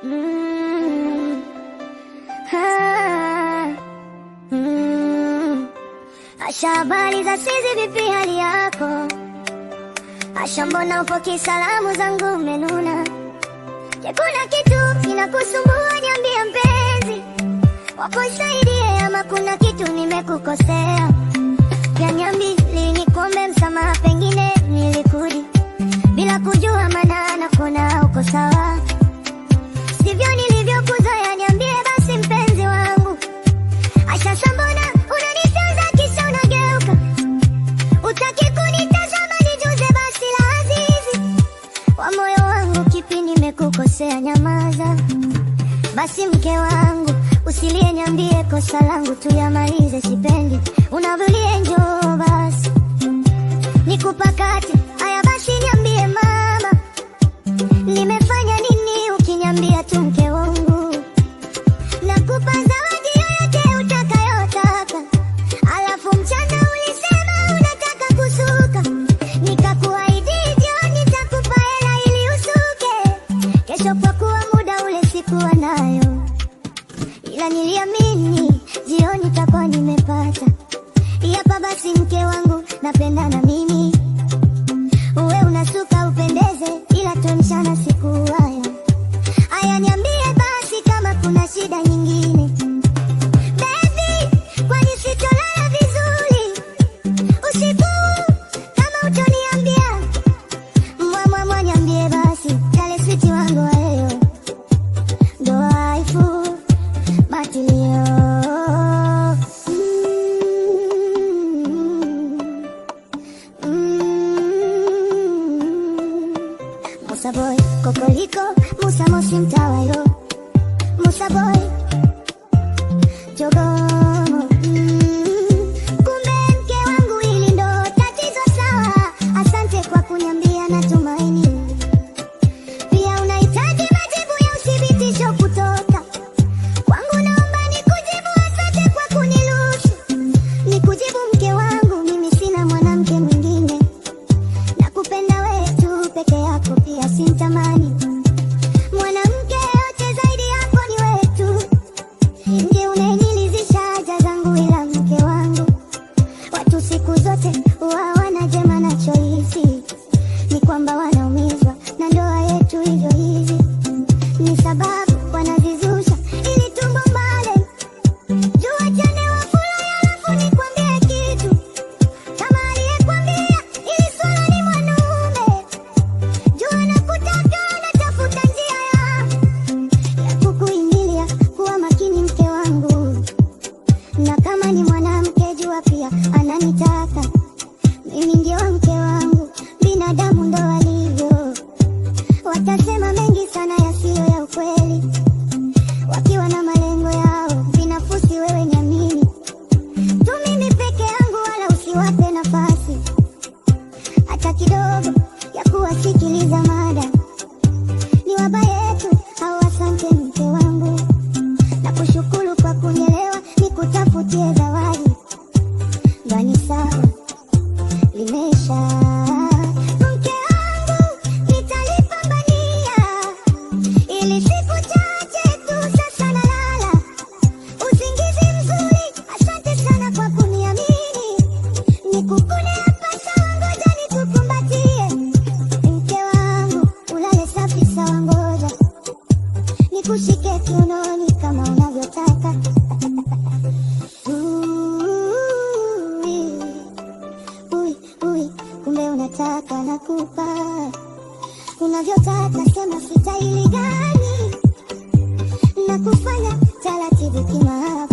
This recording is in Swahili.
Mm. Ah. Mm. Asha, habari za sizi, vipi hali yako? Asha, mbona upokei salamu zangu, umenuna? Je, kuna kitu kinakusumbua? Niambie mpenzi, wakusaidie ama kuna kitu nimekukosea? Ya niambie ili nikuombe msamaha, pengine nilikudi bila kujua, maana nakuona uko sawa, sivyo nilivyokuzoea. Niambie basi mpenzi wangu. Asha, mbona unanitaza kisha unageuka, utaki kunitazama nijuze basi la azizi wa moyo wangu, kipi nimekukosea? Nyamaza basi mke wangu, usilie, niambie kosa langu tuyamalize, sipendi unavyolia, njoo basi nikupakate. Haya basi niambie mama, nimefanya nini? Ukiniambia tu mke wangu, nakupa zawadi yoyote utakayotaka. Alafu mchana ulisema unataka kusuka, nikakuahidi jioni nitakupa hela ili usuke kesho, kwa kuwa muda ule sikuwa nayo, ila niliamini jioni takuwa nimepata. Yapa basi mke wangu, napenda na mimi uwe unasuka upendeze, ila tu mchana sikuwaya. Aya niambie basi kama kuna shida nyingine. Baby, kwani sitolala vizuri usiku kama utoniambia? Mwa niambie basi, kale switi wangu wa leo ndo waifu matilio. Musa boy, kokoliko, Musa mosi mtawayo, Musa boy, jogomo. Kumbe mke wangu, hili ndo tatizo, sawa. Asante kwa kuniambia, natumaini pia unahitaji majibu ya uthibitisho kutoka kwangu. Naomba nikujibu, asante kwa kuniruhusu nikujibu mke wangu, mimi sina mwanamke mwingine, nakupenda wewe tu peke yako, pia sintamani mwanamke yote zaidi yako, ni wewe tu ndiye unayenilizisha haja zangu. Ila mke wangu, watu siku zote huwa wanajema, nachohisi ni kwamba wanaumizwa na ndoa yetu hivyo hivi, ni sababu wanazizusha ili tumbo mbale. Jua chane wa fula, alafu nikwambie kitu, kama aliyekwambia ili swala ni mwanaume. Jua nakutaka, natafuta njia ya kukuingilia, kuwa makini mke wangu, na kama ni mwanamke jua pia ananitaka mimi, ndio mke wangu, binadamu ndo walivyo. Watasema mengi sana yasiyo ya ukweli, wakiwa na malengo yao binafsi. Wewe niamini tu, mimi peke yangu, wala usiwape nafasi hata kidogo ya kuwasikiliza mada. Ni wabaya yetu au asante mke wangu, na kushukuru kwa kunielewa, nikutafutie zawadi ndani, sawa limesha. Mke wangu, nitalipambania ili siku chache tu, sasa nalala usingizi mzuri. Asante sana kwa kuniamini, nikukune hapa sawa, ngoja nikukumbatie. Mke wangu, ulale safi sawa, ngoja nikushike kiunoni kama unavyotaka. Kumbe unataka nakupa unavyotaka, sema sitaili gani na kufanya taratibu kimahaba.